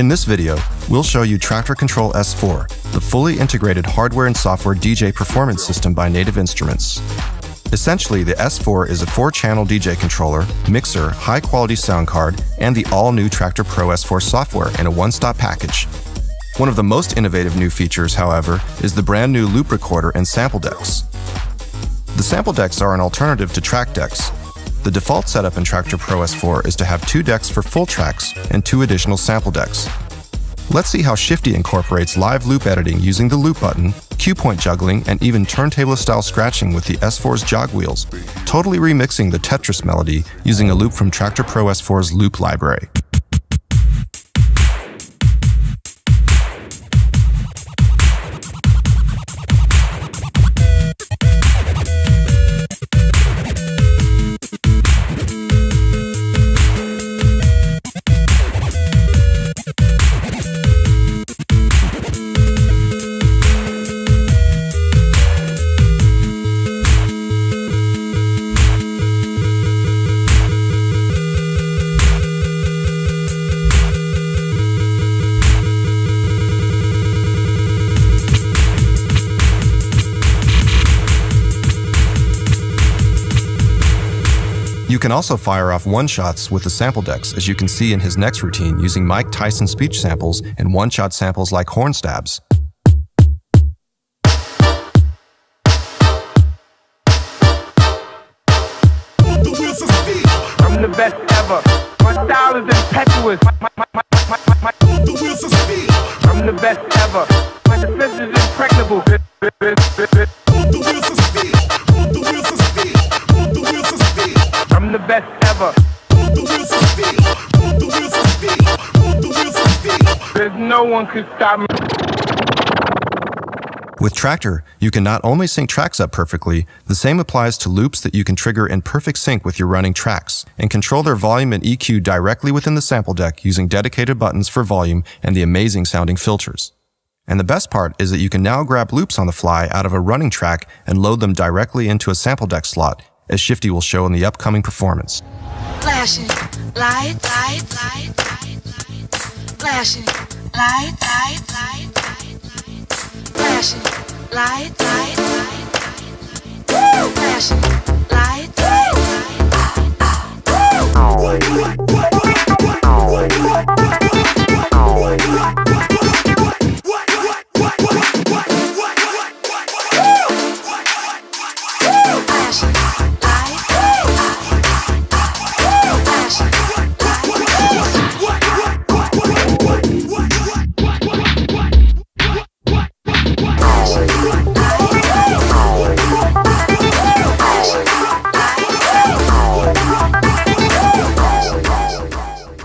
In this video, we'll show you Traktor Control S4, the fully integrated hardware and software DJ performance system by Native Instruments. Essentially, the S4 is a 4-channel DJ controller, mixer, high-quality sound card, and the all-new Traktor Pro S4 software in a one-stop package. One of the most innovative new features, however, is the brand new loop recorder and sample decks. The sample decks are an alternative to track decks. The default setup in Traktor Pro S4 is to have 2 decks for full tracks and 2 additional sample decks. Let's see how Shifty incorporates live loop editing using the loop button, cue point juggling, and even turntable-style scratching with the S4's jog wheels, totally remixing the Tetris melody using a loop from Traktor Pro S4's loop library. You can also fire off one-shots with the sample decks, as you can see in his next routine using Mike Tyson speech samples and one-shot samples like horn stabs. I'm the best ever. My style is impetuous. I'm the best ever. My defense is impregnable. I'm the best ever. There's no one can stop me. With Traktor, you can not only sync tracks up perfectly, the same applies to loops that you can trigger in perfect sync with your running tracks, and control their volume and EQ directly within the sample deck using dedicated buttons for volume and the amazing sounding filters. And the best part is that you can now grab loops on the fly out of a running track and load them directly into a sample deck slot, as Shifty will show in the upcoming performance. Flashing lights, flashing lights, flashing lights, flashing lights.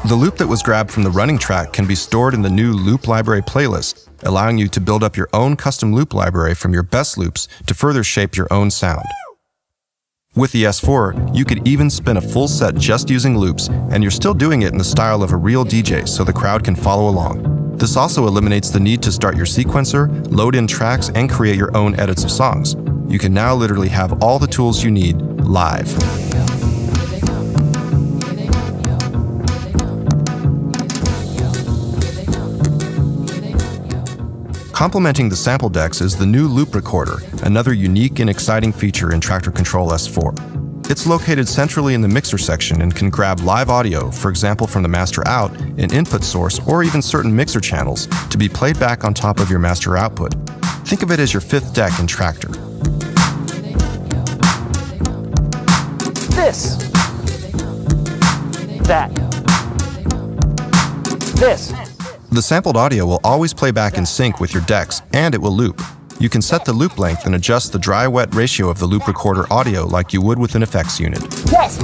The loop that was grabbed from the running track can be stored in the new Loop Library playlist, allowing you to build up your own custom loop library from your best loops to further shape your own sound. With the S4, you could even spin a full set just using loops, and you're still doing it in the style of a real DJ so the crowd can follow along. This also eliminates the need to start your sequencer, load in tracks, and create your own edits of songs. You can now literally have all the tools you need live. Complementing the sample decks is the new loop recorder, another unique and exciting feature in Traktor Control S4. It's located centrally in the mixer section and can grab live audio, for example from the master out, an input source, or even certain mixer channels, to be played back on top of your master output. Think of it as your 5th deck in Traktor. This. That. This. The sampled audio will always play back in sync with your decks, and it will loop. You can set the loop length and adjust the dry-wet ratio of the loop recorder audio like you would with an effects unit. Yes.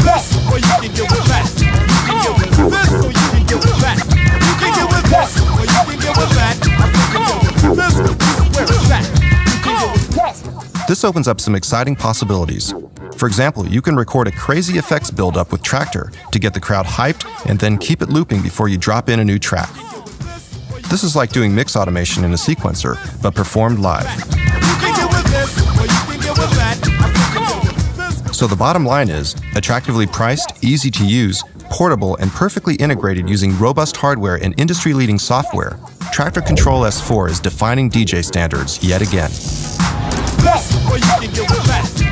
Yes. Or you can get with that. You can get with this, or you can get with that. You can get with this, or you can get with that. You can get with this, where is that? You can get with yes. This opens up some exciting possibilities. For example, you can record a crazy effects build-up with Traktor to get the crowd hyped and then keep it looping before you drop in a new track. This is like doing mix automation in a sequencer, but performed live. You can get with this, or you can get with that. So So the bottom line is, attractively priced, easy to use, portable, and perfectly integrated using robust hardware and industry-leading software, Traktor Control S4 is defining DJ standards yet again. Or you can get with that.